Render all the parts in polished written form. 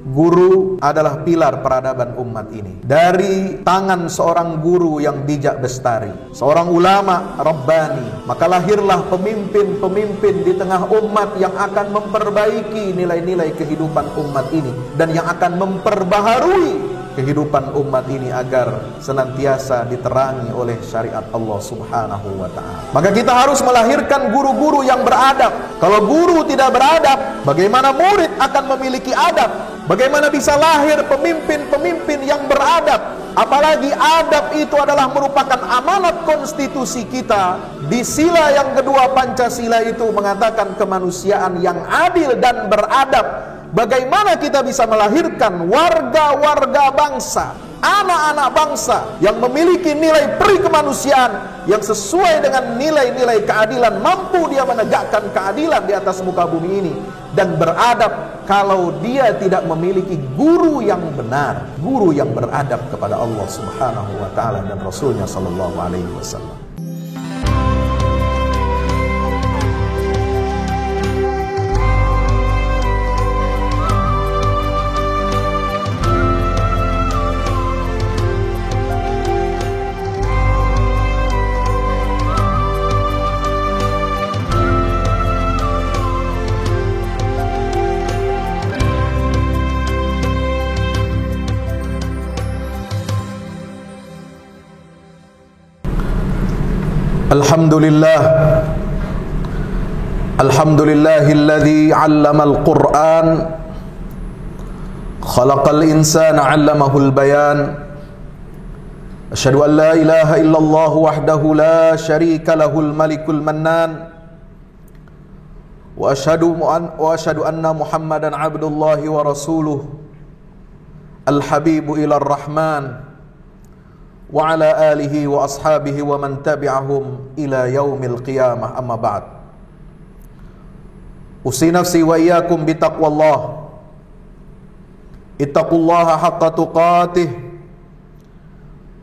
Guru adalah pilar peradaban umat ini. Dari tangan seorang guru yang bijak bestari, seorang ulama rabbani, maka lahirlah pemimpin-pemimpin di tengah umat yang akan memperbaiki nilai-nilai kehidupan umat ini dan yang akan memperbaharui kehidupan umat ini agar senantiasa diterangi oleh syariat Allah Subhanahu wa ta'ala. Maka kita harus melahirkan guru-guru yang beradab. Kalau guru tidak beradab, bagaimana murid akan memiliki adab? Bagaimana bisa lahir pemimpin-pemimpin yang beradab? Apalagi adab itu adalah merupakan amanat konstitusi kita. Di sila yang kedua Pancasila itu mengatakan kemanusiaan yang adil dan beradab. Bagaimana kita bisa melahirkan warga-warga bangsa, anak-anak bangsa yang memiliki nilai peri kemanusiaan yang sesuai dengan nilai-nilai keadilan, mampu dia menegakkan keadilan di atas muka bumi ini dan beradab kalau dia tidak memiliki guru yang benar, guru yang beradab kepada Allah Subhanahu wa ta'ala dan Rasulnya sallallahu alaihi wasallam. Alhamdulillahilladzi 'allamal Qur'an khalaqal insana 'allamahul bayan. Asyhadu an la ilaha illallah wahdahu la syarika lahul malikul mannan wa asyhadu anna Muhammadan 'abdullahi wa rasuluh al-habibu ilar rahman wa ala alihi wa ashabihi wa man tabi'ahum ila yaumil qiyamah, amma ba'd. Usi nafsi wa iyyakum bitaqwallah. Ittaqullaha haqqa tuqatih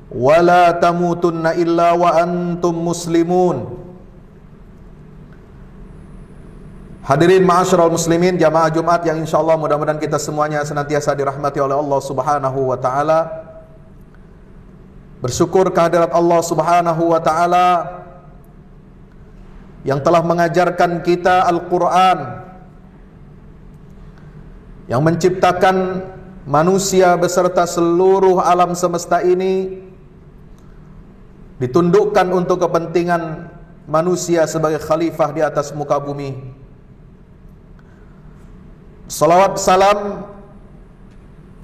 wa la tamutunna illa wa antum muslimun. Hadirin ma'asyiral muslimin, jamaah Jumat yang insyaallah mudah-mudahan kita semuanya senantiasa dirahmati oleh Allah Subhanahu wa ta'ala. Bersyukur kehadirat Allah Subhanahu wa ta'ala yang telah mengajarkan kita Al-Quran, yang menciptakan manusia beserta seluruh alam semesta ini ditundukkan untuk kepentingan manusia sebagai khalifah di atas muka bumi. Salawat salam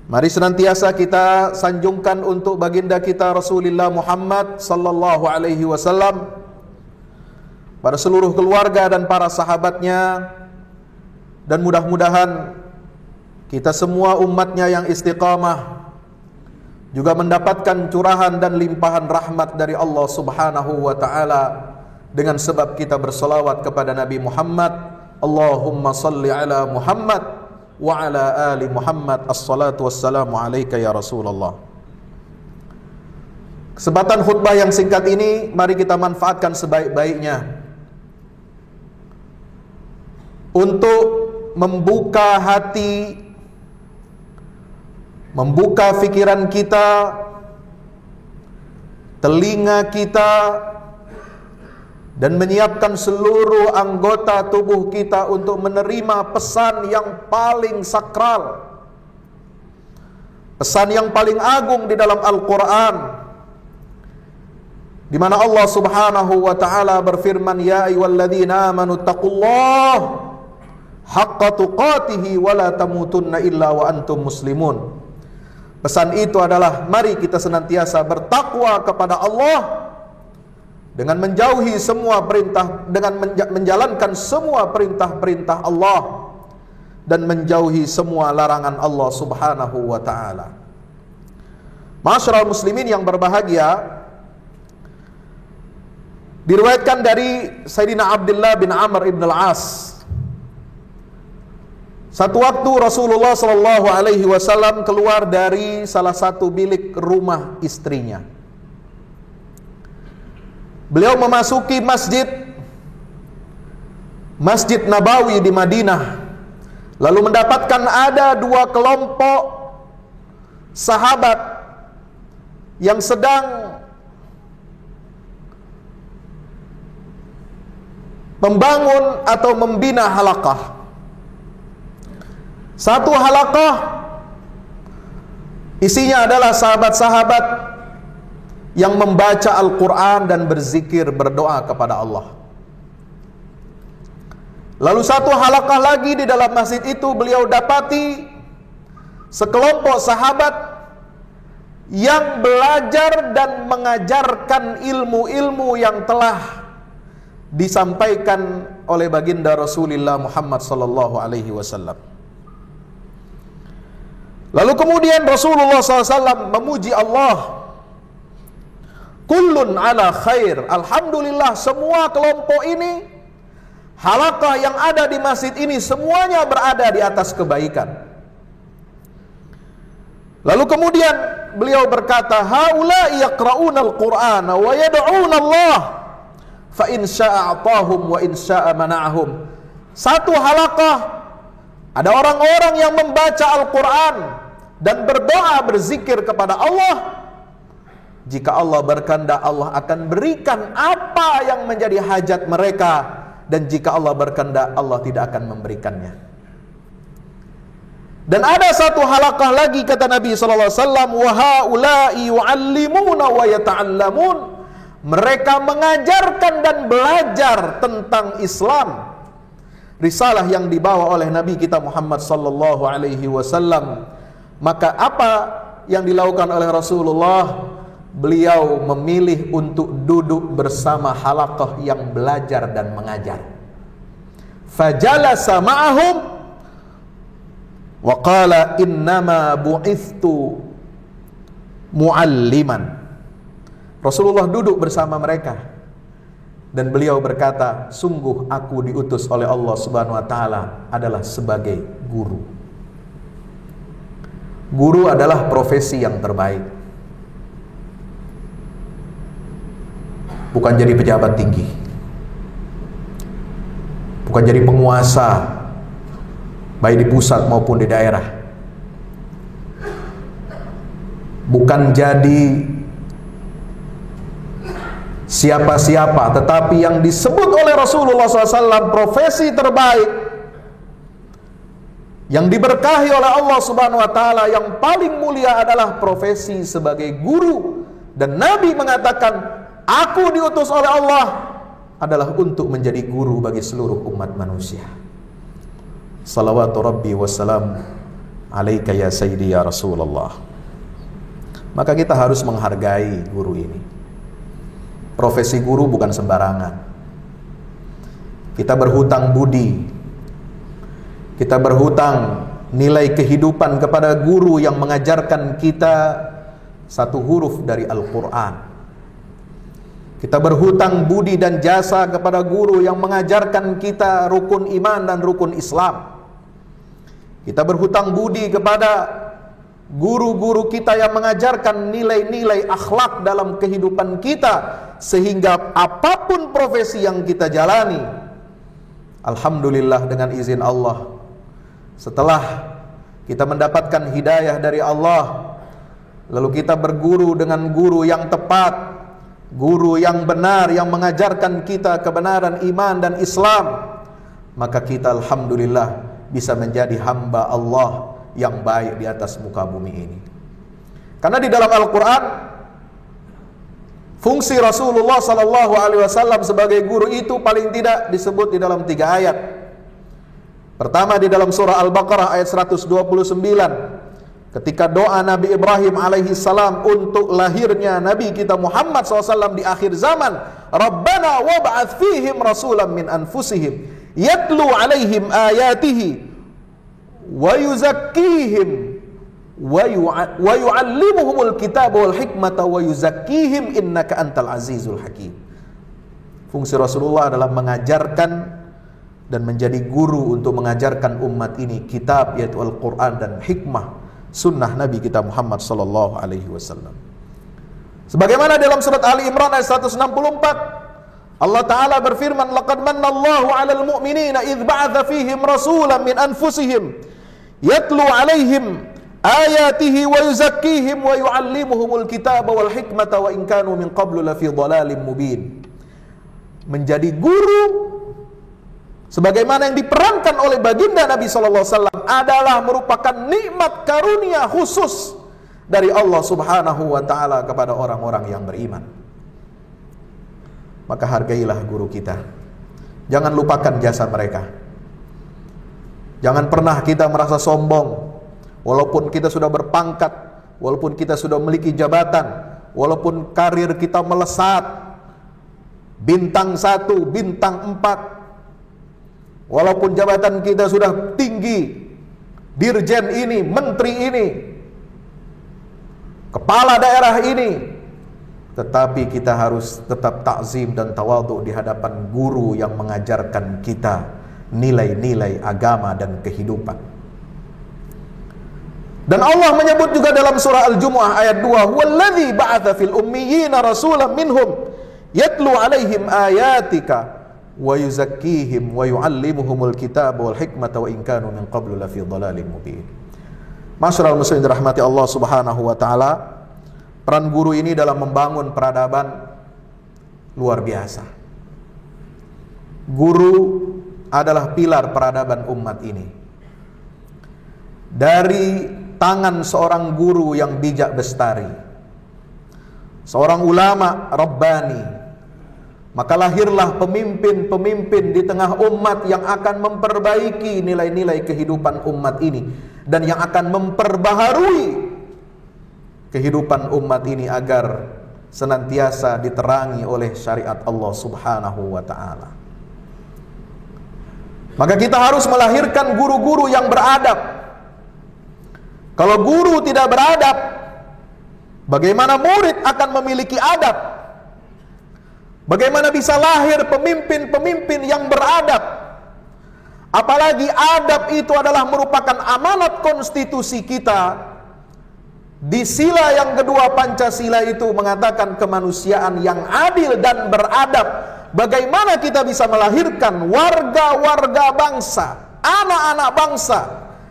mari senantiasa kita sanjungkan untuk baginda kita Rasulullah Muhammad sallallahu alaihi wasallam, pada seluruh keluarga dan para sahabatnya, dan mudah-mudahan kita semua umatnya yang istiqamah juga mendapatkan curahan dan limpahan rahmat dari Allah Subhanahu wa ta'ala dengan sebab kita berselawat kepada Nabi Muhammad. Allahumma salli ala Muhammad wa ala ali Muhammad. Assalatu wassalamu alaika ya Rasulullah. Kesempatan khutbah yang singkat ini mari kita manfaatkan sebaik-baiknya untuk membuka hati, membuka pikiran kita, telinga kita, dan menyiapkan seluruh anggota tubuh kita untuk menerima pesan yang paling sakral, pesan yang paling agung di dalam Al-Quran, di mana Allah Subhanahu wa ta'ala berfirman, ya ayyuhalladzina amanu taqullaha haqqa tuqatihi wa la tamutunna illa wa antum muslimun. Pesan itu adalah mari kita senantiasa bertakwa kepada Allah dengan menjauhi semua perintah, dengan menjalankan semua perintah-perintah Allah dan menjauhi semua larangan Allah Subhanahu wa ta'ala. Ma'asyiral muslimin yang berbahagia, diriwayatkan dari Sayyidina Abdullah bin Amr ibn al-As, satu waktu Rasulullah sallallahu alaihi wasallam keluar dari salah satu bilik rumah istrinya. Beliau memasuki Masjid Nabawi di Madinah, lalu mendapatkan ada dua kelompok sahabat yang sedang membangun atau membina halaqah. Satu halaqah isinya adalah sahabat-sahabat yang membaca Al-Quran dan berzikir, berdoa kepada Allah. Lalu satu halaqah lagi di dalam masjid itu beliau dapati sekelompok sahabat yang belajar dan mengajarkan ilmu-ilmu yang telah disampaikan oleh baginda Rasulullah Muhammad sallallahu alaihi wasallam. Lalu kemudian Rasulullah SAW memuji Allah. Kullun ala khair. Alhamdulillah, semua kelompok ini, halaqah yang ada di masjid ini, semuanya berada di atas kebaikan. Lalu kemudian beliau berkata, haula'i yaqra'una al-Qur'ana wa yad'una Allah fa in syaa atahum wa in syaa mana'ahum. Satu halaqah, ada orang-orang yang membaca Al-Quran dan berdoa, berzikir kepada Allah. Jika Allah berkehendak, Allah akan berikan apa yang menjadi hajat mereka, dan jika Allah berkehendak, Allah tidak akan memberikannya. Dan ada satu halaqah lagi, kata Nabi sallallahu alaihi wasallam, wa haula'i yu'allimuna wa yata'allamun. Mereka mengajarkan dan belajar tentang Islam, risalah yang dibawa oleh Nabi kita Muhammad sallallahu alaihi wasallam. Maka apa yang dilakukan oleh Rasulullah? Beliau memilih untuk duduk bersama halaqah yang belajar dan mengajar. Fajalasa ma'ahum wa qala innama bu'ithtu mu'alliman. Rasulullah duduk bersama mereka dan beliau berkata, sungguh aku diutus oleh Allah Subhanahu wa taala adalah sebagai guru. Guru adalah profesi yang terbaik. Bukan jadi pejabat tinggi, bukan jadi penguasa, baik di pusat maupun di daerah. Bukan jadi siapa-siapa, tetapi yang disebut oleh Rasulullah SAW profesi terbaik, yang diberkahi oleh Allah Subhanahu wa taala, yang paling mulia adalah profesi sebagai guru. Dan Nabi mengatakan, aku diutus oleh Allah adalah untuk menjadi guru bagi seluruh umat manusia. Salawatu Rabbi wassalam alaika ya sayyidi ya Rasulullah. Maka kita harus menghargai guru ini. Profesi guru bukan sembarangan. Kita berhutang budi, kita berhutang nilai kehidupan kepada guru yang mengajarkan kita satu huruf dari Al-Quran. Kita berhutang budi dan jasa kepada guru yang mengajarkan kita rukun iman dan rukun Islam. Kita berhutang budi kepada guru-guru kita yang mengajarkan nilai-nilai akhlak dalam kehidupan kita, sehingga apapun profesi yang kita jalani, alhamdulillah dengan izin Allah, setelah kita mendapatkan hidayah dari Allah, lalu kita berguru dengan guru yang tepat, guru yang benar, yang mengajarkan kita kebenaran iman dan Islam, maka kita alhamdulillah bisa menjadi hamba Allah yang baik di atas muka bumi ini. Karena di dalam Al-Quran, fungsi Rasulullah SAW sebagai guru itu paling tidak disebut di dalam 3 ayat. Pertama di dalam surah Al-Baqarah ayat 129, ketika doa Nabi Ibrahim alaihi salam untuk lahirnya Nabi kita Muhammad SAW di akhir zaman, Rabbana wab'ath fihim rasulam min anfusihim yatlu alaihim ayatihi wa yuzakkihim wa yu'allimuhumul kitaba wal hikmata wa yuzakkihim innaka antal azizul hakim. Fungsi Rasulullah adalah mengajarkan dan menjadi guru untuk mengajarkan umat ini kitab, yaitu Al-Quran, dan hikmah sunnah Nabi kita Muhammad sallallahu alaihi wasallam. Sebagaimana dalam surat Ali Imran ayat 164, Allah Ta'ala berfirman, laqad mannallahu 'alal mu'minina idh ba'atha fihim rasulan min anfusihim yatlu 'alaihim ayatihi wa yuzakkihim wa yu'allimuhumul kitaba wal hikmata wa in kanu min qablu lafi dhalalin mubin. Menjadi guru sebagaimana yang diperankan oleh baginda Nabi sallallahu alaihi wasallam adalah merupakan nikmat karunia khusus dari Allah Subhanahu wa taala kepada orang-orang yang beriman. Maka hargailah guru kita. Jangan lupakan jasa mereka. Jangan pernah kita merasa sombong. Walaupun kita sudah berpangkat, walaupun kita sudah memiliki jabatan, walaupun karir kita melesat, bintang 1, bintang 4, walaupun jabatan kita sudah tinggi, dirjen ini, menteri ini, kepala daerah ini, tetapi kita harus tetap takzim dan tawadhu di hadapan guru yang mengajarkan kita nilai-nilai agama dan kehidupan. Dan Allah menyebut juga dalam surah Al-Jumu'ah ayat 2, "Huwallazi ba'atsa fil ummiyina rasulan minhum yatlu 'alaihim ayatika wa yuzakkihim wa yu'allimuhumul kitaba wal hikmata wa in kanu min qablu lafi dhalalin mubin." Masyaallah muslimin dirahmati Allah Subhanahu wa taala, peran guru ini dalam membangun peradaban luar biasa. Guru adalah pilar peradaban umat ini. Dari tangan seorang guru yang bijak bestari, seorang ulama Rabbani, maka lahirlah pemimpin-pemimpin di tengah umat yang akan memperbaiki nilai-nilai kehidupan umat ini dan yang akan memperbaharui kehidupan umat ini agar senantiasa diterangi oleh syariat Allah Subhanahu wa ta'ala. Maka kita harus melahirkan guru-guru yang beradab. Kalau guru tidak beradab, bagaimana murid akan memiliki adab? Bagaimana bisa lahir pemimpin-pemimpin yang beradab? Apalagi adab itu adalah merupakan amanat konstitusi kita. Di sila yang kedua Pancasila itu mengatakan kemanusiaan yang adil dan beradab. Bagaimana kita bisa melahirkan warga-warga bangsa, anak-anak bangsa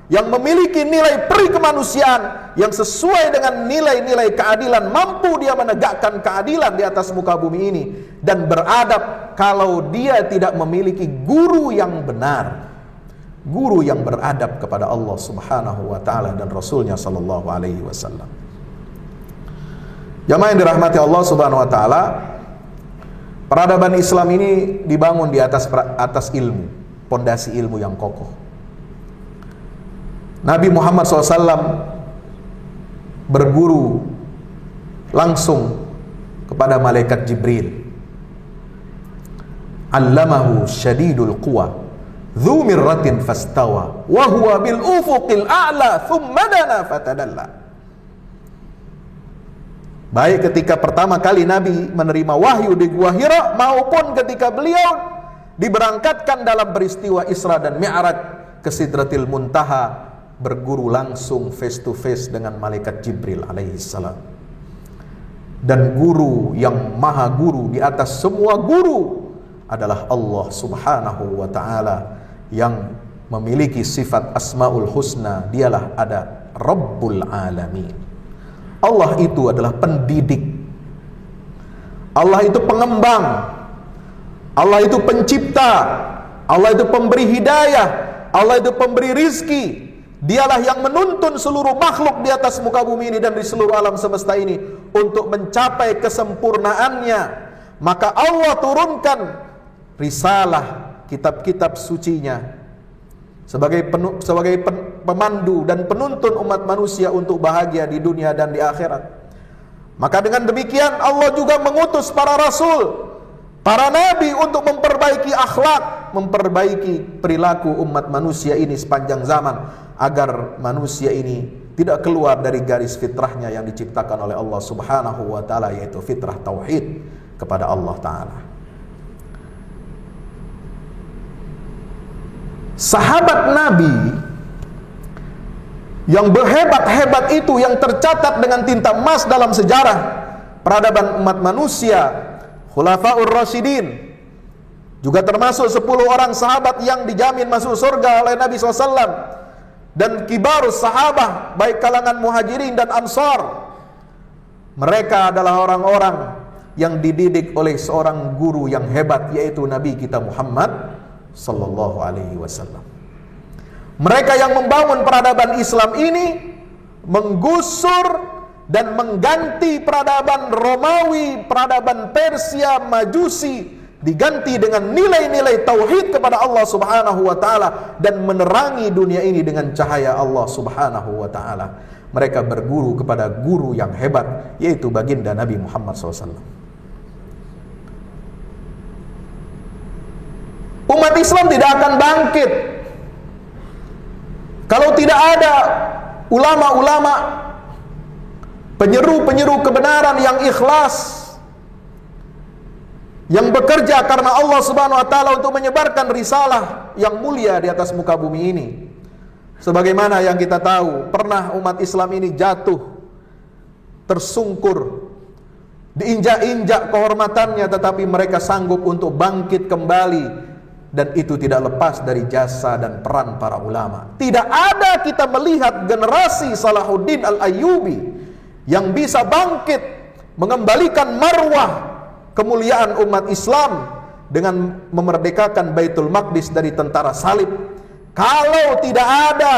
yang memiliki nilai peri kemanusiaan yang sesuai dengan nilai-nilai keadilan, mampu dia menegakkan keadilan di atas muka bumi ini dan beradab kalau dia tidak memiliki guru yang benar, guru yang beradab kepada Allah Subhanahu wa taala dan Rasulnya sallallahu alaihi wasallam. Jamaah yang dirahmati Allah Subhanahu wa taala, peradaban Islam ini dibangun di atas ilmu, pondasi ilmu yang kokoh. Nabi Muhammad SAW berguru langsung kepada malaikat Jibril. Allamahu syadidul quwa dzu mirratin fastawa wa huwa bil ufuqil a'la thumma dana fatadalla. Baik ketika pertama kali Nabi menerima wahyu di Gua Hira maupun ketika beliau diberangkatkan dalam peristiwa Isra dan Mi'raj ke Sidratil Muntaha, berguru langsung face to face dengan malaikat Jibril alaihissalam. Dan guru yang maha guru di atas semua guru adalah Allah Subhanahu wa ta'ala yang memiliki sifat Asmaul Husna. Dialah ada Rabbul Alamin. Allah itu adalah pendidik, Allah itu pengembang, Allah itu pencipta, Allah itu pemberi hidayah, Allah itu pemberi rizki. Dialah yang menuntun seluruh makhluk di atas muka bumi ini dan di seluruh alam semesta ini untuk mencapai kesempurnaannya. Maka Allah turunkan risalah, kitab-kitab sucinya sebagai pemandu dan penuntun umat manusia untuk bahagia di dunia dan di akhirat. Maka dengan demikian Allah juga mengutus para rasul, para nabi untuk memperbaiki akhlak, memperbaiki perilaku umat manusia ini sepanjang zaman, agar manusia ini tidak keluar dari garis fitrahnya yang diciptakan oleh Allah Subhanahu wa ta'ala, yaitu fitrah tauhid kepada Allah ta'ala. Sahabat Nabi yang berhebat-hebat itu, yang tercatat dengan tinta emas dalam sejarah peradaban umat manusia, Khulafaur Rasyidin, Juga termasuk 10 orang sahabat yang dijamin masuk surga oleh Nabi SAW. Dan kibarus sahabah, baik kalangan muhajirin dan ansar. Mereka adalah orang-orang yang dididik oleh seorang guru yang hebat, yaitu Nabi kita Muhammad sallallahu alaihi wasallam. Mereka yang membangun peradaban Islam ini menggusur dan mengganti peradaban Romawi, peradaban Persia, Majusi, diganti dengan nilai-nilai tauhid kepada Allah Subhanahu wa taala dan menerangi dunia ini dengan cahaya Allah Subhanahu wa taala. Mereka berguru kepada guru yang hebat, yaitu baginda Nabi Muhammad SAW. Umat Islam tidak akan bangkit kalau tidak ada ulama-ulama, penyeru-penyeru kebenaran yang ikhlas, yang bekerja karena Allah Subhanahu wa taala untuk menyebarkan risalah yang mulia di atas muka bumi ini. Sebagaimana yang kita tahu, pernah umat Islam ini jatuh, tersungkur, diinjak-injak kehormatannya, tetapi mereka sanggup untuk bangkit kembali. Dan itu tidak lepas dari jasa dan peran para ulama. Tidak ada kita melihat generasi Salahuddin Al-Ayyubi yang bisa bangkit mengembalikan marwah kemuliaan umat Islam dengan memerdekakan Baitul Maqdis dari tentara salib, kalau tidak ada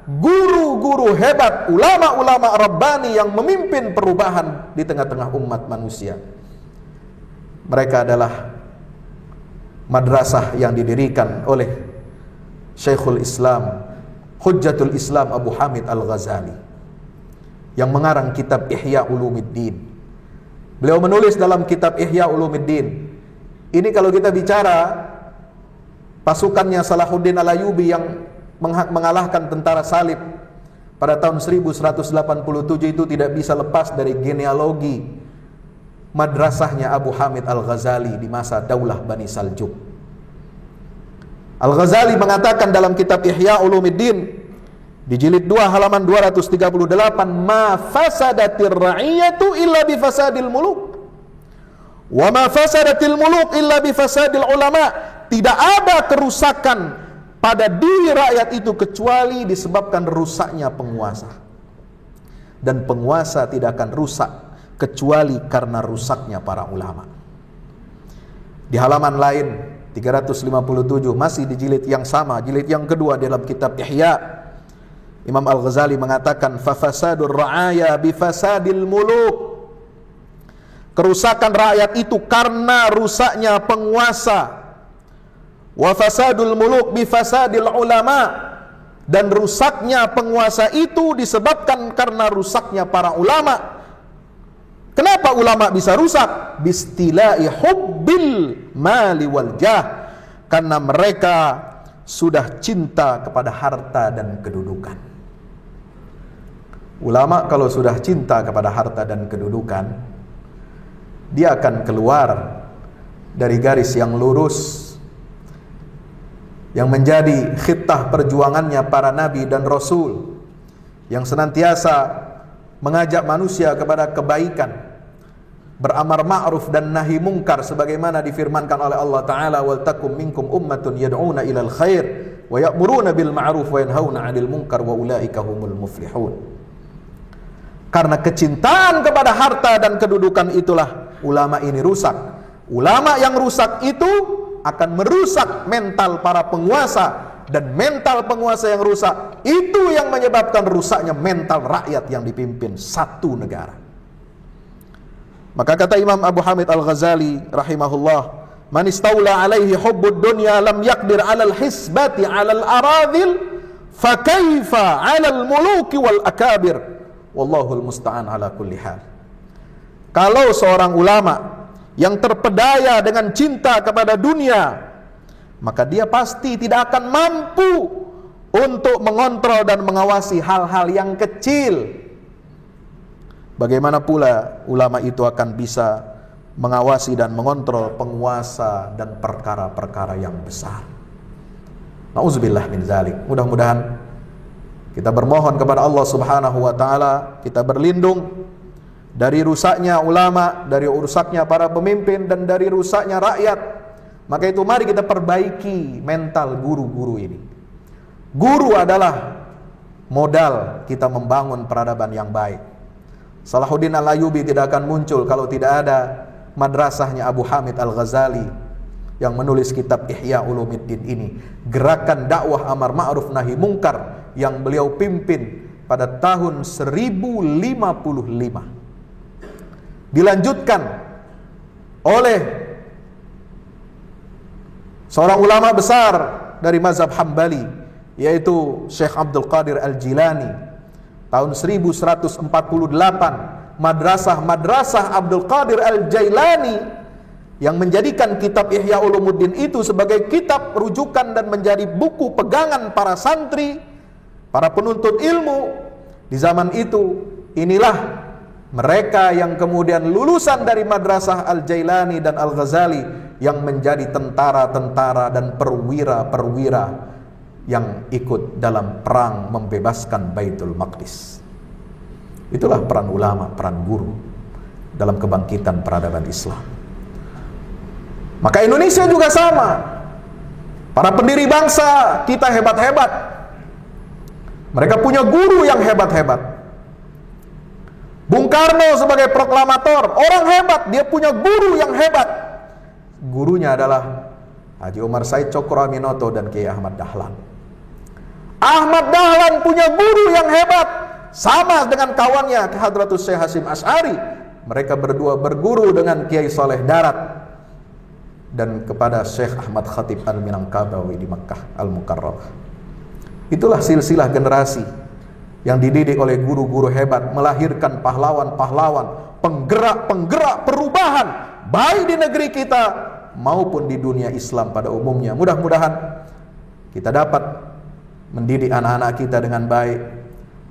guru-guru hebat, ulama-ulama Rabbani yang memimpin perubahan di tengah-tengah umat manusia. Mereka adalah madrasah yang didirikan oleh Syekhul Islam, Hujjatul Islam Abu Hamid Al-Ghazali, yang mengarang kitab Ihya Ulumuddin. Beliau menulis dalam kitab Ihya Ulumuddin, ini kalau kita bicara pasukannya Salahuddin Al-Ayyubi yang mengalahkan tentara salib pada tahun 1187 itu tidak bisa lepas dari genealogi madrasahnya Abu Hamid Al-Ghazali di masa Daulah Bani Saljuk. Al-Ghazali mengatakan dalam kitab Ihya Ulumuddin di jilid 2 halaman 238, ma fasadatir ra'iyatu illa bi fasadil muluk wa ma fasadatil muluk illa bi fasadil ulama. Tidak ada kerusakan pada diri rakyat itu kecuali disebabkan rusaknya penguasa, dan penguasa tidak akan rusak kecuali karena rusaknya para ulama. Di halaman lain 357 masih di jilid yang sama, jilid yang kedua dalam kitab Ihya, Imam Al-Ghazali mengatakan fa fasadur ra'aya bi fasadil muluk. Kerusakan rakyat itu karena rusaknya penguasa. Wa fasadul muluk bi fasadil ulama. Dan rusaknya penguasa itu disebabkan karena rusaknya para ulama. Kenapa ulama bisa rusak? Bistilai hubbil mali wal jah. Karena mereka sudah cinta kepada harta dan kedudukan. Ulama kalau sudah cinta kepada harta dan kedudukan, dia akan keluar dari garis yang lurus yang menjadi khittah perjuangannya para nabi dan rasul, yang senantiasa mengajak manusia kepada kebaikan, beramar ma'ruf dan nahi mungkar, sebagaimana difirmankan oleh Allah Ta'ala, wal takum minkum ummatun yad'una ilal khair wa ya'muruna bil ma'ruf wa yanhauna 'anil munkar wa ulaika humul muflihun. Karena kecintaan kepada harta dan kedudukan itulah ulama ini rusak. Ulama yang rusak itu akan merusak mental para penguasa, dan mental penguasa yang rusak itu yang menyebabkan rusaknya mental rakyat yang dipimpin satu negara. Maka kata Imam Abu Hamid Al-Ghazali rahimahullah, man istawla alaihi hubbud dunya lam yaqdir 'alal hisbati 'alal aradhil fa kaifa 'alal muluki wal akabir. Wallahul musta'an ala kulli hal. Kalau seorang ulama yang terpedaya dengan cinta kepada dunia, maka dia pasti tidak akan mampu untuk mengontrol dan mengawasi hal-hal yang kecil. Bagaimana pula ulama itu akan bisa mengawasi dan mengontrol penguasa dan perkara-perkara yang besar? Nauzubillah min zalik. Mudah-mudahan kita bermohon kepada Allah Subhanahu wa taala, kita berlindung dari rusaknya ulama, dari rusaknya para pemimpin, dan dari rusaknya rakyat, Maka itu mari kita perbaiki mental guru-guru ini. Guru adalah modal kita membangun peradaban yang baik. Salahuddin Al-Ayyubi tidak akan muncul kalau tidak ada madrasahnya Abu Hamid Al-Ghazali yang menulis kitab Ihya Ulumuddin ini. Gerakan dakwah amar ma'ruf nahi mungkar yang beliau pimpin pada tahun 1055. Dilanjutkan oleh seorang ulama besar dari mazhab Hambali, yaitu Syekh Abdul Qadir Al-Jilani, tahun 1148. Madrasah Abdul Qadir Al-Jailani yang menjadikan kitab Ihya Ulumuddin itu sebagai kitab rujukan dan menjadi buku pegangan para santri, para penuntut ilmu di zaman itu. Inilah mereka yang kemudian lulusan dari madrasah Al-Jailani dan Al-Ghazali yang menjadi tentara-tentara dan perwira-perwira yang ikut dalam perang membebaskan Baitul Maqdis. Itulah peran ulama, peran guru dalam kebangkitan peradaban Islam. Maka Indonesia juga sama. Para pendiri bangsa kita hebat-hebat. Mereka punya guru yang hebat-hebat. Bung Karno sebagai proklamator, orang hebat, dia punya guru yang hebat. Gurunya adalah Haji Umar Said Cokroaminoto dan Kiai Ahmad Dahlan. Ahmad Dahlan punya guru yang hebat, sama dengan kawannya Hadratus Syekh Hasyim Asy'ari. Mereka berdua berguru dengan Kiai Saleh Darat dan kepada Syekh Ahmad Khatib Al-Minangkabawi di Makkah Al-Mukarramah. Itulah silsilah generasi yang dididik oleh guru-guru hebat, melahirkan pahlawan-pahlawan, penggerak-penggerak perubahan baik di negeri kita maupun di dunia Islam pada umumnya. Mudah-mudahan kita dapat mendidik anak-anak kita dengan baik,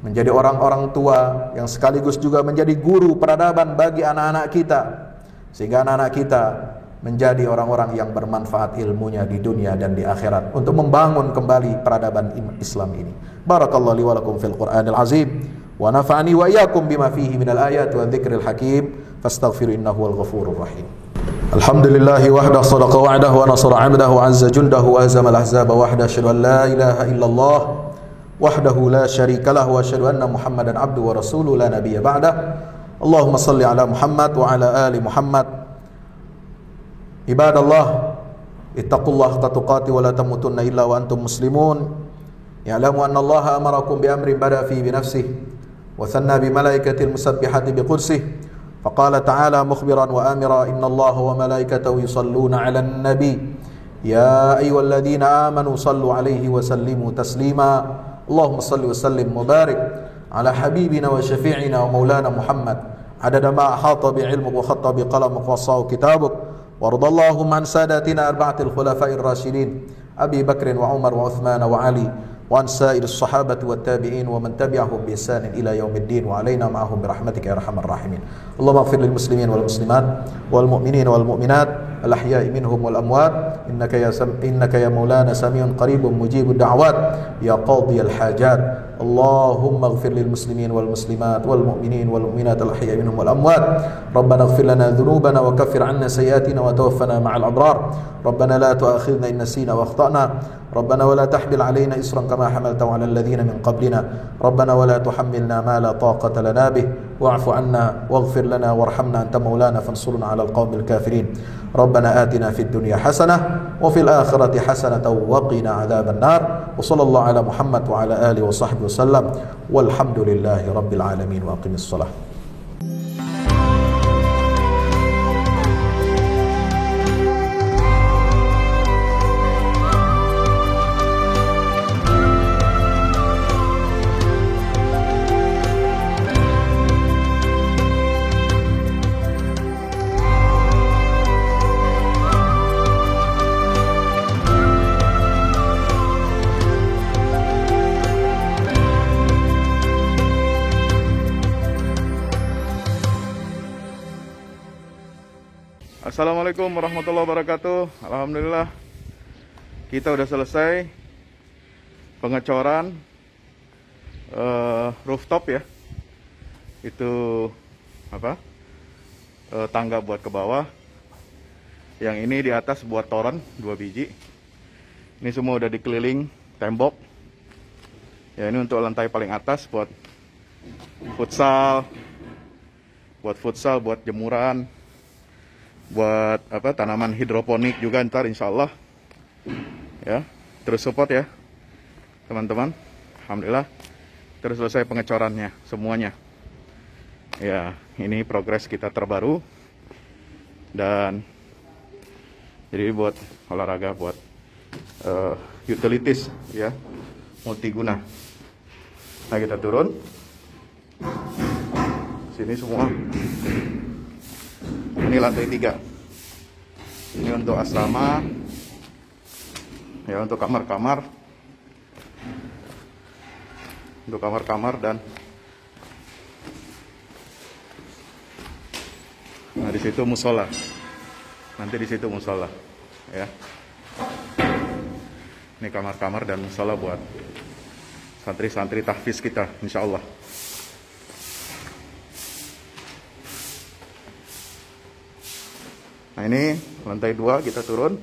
menjadi orang-orang tua yang sekaligus juga menjadi guru peradaban bagi anak-anak kita, sehingga anak-anak kita menjadi orang-orang yang bermanfaat ilmunya di dunia dan di akhirat untuk membangun kembali peradaban Islam ini. Barakallahu li wa lakum fil Qur'anil azim wa nafa'ani wa iyyakum bima fihi minal ayati wa dzikril hakim fastaghfiru innahu wal ghafurur rahim. Alhamdulillahi wahda sadaqa wa'dahu wa nasara 'abdahu 'azza jundahu wa hazama al-ahzaba wahda asyhadu an la ilaha illallah wahdahu la syarika lahu wa asyhadu anna Muhammadan 'abduhu wa rasuluhu la nabiyya ba'dah. Allahumma shalli 'ala Muhammad wa 'ala ali Muhammad. Ibadallah, ittaqullaha haqqa tuqatih wa la tamutunna illa wa antum muslimun. Ya'lamu anna Allaha amarakum bi amrin bada fi bi nafsihi wa thanna bi malaikatil musabbihati bi qudsih. Faqala ta'ala mukhbiran wa amira inna Allaha wa malaikatahu yusalluna 'alan nabi ya ayyuhalladzina amanu sallu 'alaihi wa sallimu taslima. Allahumma salli wa sallim wa barik ala habibina wa syafi'ina wa maulana Muhammad adada ma ahata bi 'ilmuk wa khatta bi qalamuk wa sa'a kitabuk. وارض اللهم عن ساداتنا أربعة الخلفاء الراشدين أبي بكر وعمر وعثمان وعلي وعن سائر الصحابة والتابعين ومن تبعهم بإحسان إلى يوم الدين وعلينا معهم برحمتك يا أرحم الراحمين. اللهم اغفر للمسلمين والمسلمات والمؤمنين والمؤمنات الأحياء منهم والأموات إنك يا مولانا سميع قريب مجيب الدعوات يا قاضي الحاجات. اللهم اغفر للمسلمين والمسلمات والمؤمنين والمؤمنات الأحياء منهم والأموات. ربنا اغفر لنا ذنوبنا وكفر عنا سيئاتنا وتوفنا مع الأبرار. ربنا لا تؤاخذنا إن نسينا وأخطأنا. ربنا ولا تحمل علينا إصرا كما حملته على الذين من قبلنا. ربنا ولا تحملنا ما لا طاقة لنا به واعف عنا واغفر لنا وارحمنا أنت مولانا فانصرنا على القوم الكافرين. ربنا آتنا في الدنيا حسنة وفي الآخرة حسنة وقنا عذاب النار. وصلى الله على محمد وعلى آله وصحبه وسلم والحمد لله رب العالمين وأقم الصلاة. Assalamualaikum warahmatullahi wabarakatuh. Alhamdulillah kita udah selesai pengecoran rooftop ya. Itu apa? Tangga buat ke bawah. Yang ini di atas buat toren 2 biji. Ini semua udah dikeliling tembok. Ya, ini untuk lantai paling atas buat futsal, buat jemuran, buat tanaman hidroponik juga ntar insya Allah. Ya, terus support ya teman-teman. Alhamdulillah terus selesai pengecorannya semuanya. Ya, ini progres kita terbaru. Dan jadi buat olahraga, buat utilities ya, multiguna. Nah, kita turun sini semua. Ini lantai 3. Ini untuk asrama ya, untuk kamar-kamar, dan nah di situ musola. Nanti di situ musola ya. Ini kamar-kamar dan musola buat santri-santri tahfiz kita insya Allah. Nah, ini lantai 2 kita turun.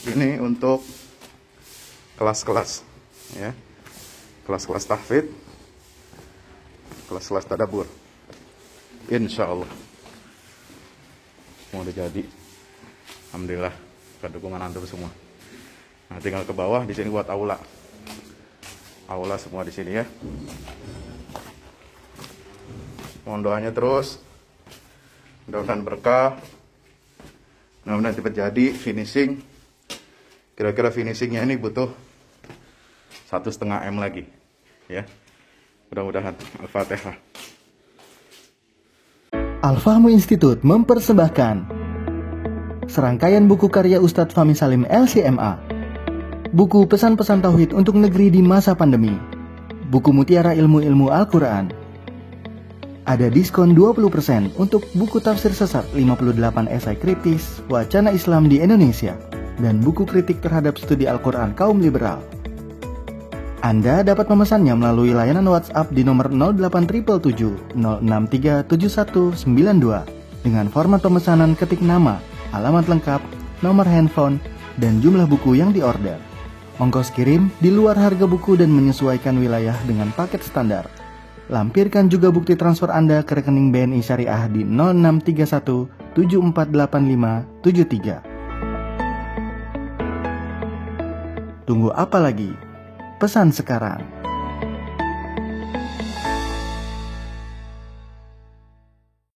Ini untuk kelas-kelas ya, kelas-kelas tahfidz, kelas-kelas tadabbur. Insya Allah mau udah jadi. Alhamdulillah dukungan antum semua. Nah, tinggal ke bawah di sini buat aula semua di sini ya. Mohon doanya terus, mudah-mudahan berkah, mudah-mudahan cepat jadi finishing. Kira-kira finishingnya ini butuh 1,5 M lagi ya. Mudah-mudahan. Al-Fatihah. Al-Fahmu Institute mempersembahkan serangkaian buku karya Ustadz Fahmi Salim LCMA. Buku pesan-pesan tauhid untuk negeri di masa pandemi. Buku mutiara ilmu-ilmu Al-Quran. Ada diskon 20% untuk buku tafsir sesat 58 esai kritis wacana Islam di Indonesia dan buku kritik terhadap studi Al-Quran kaum liberal. Anda dapat memesannya melalui layanan WhatsApp di nomor 08777 0637192 dengan format pemesanan ketik nama, alamat lengkap, nomor handphone, dan jumlah buku yang diorder. Ongkos kirim di luar harga buku dan menyesuaikan wilayah dengan paket standar. Lampirkan juga bukti transfer Anda ke rekening BNI Syariah di 0631 748573. Tunggu apa lagi? Pesan sekarang.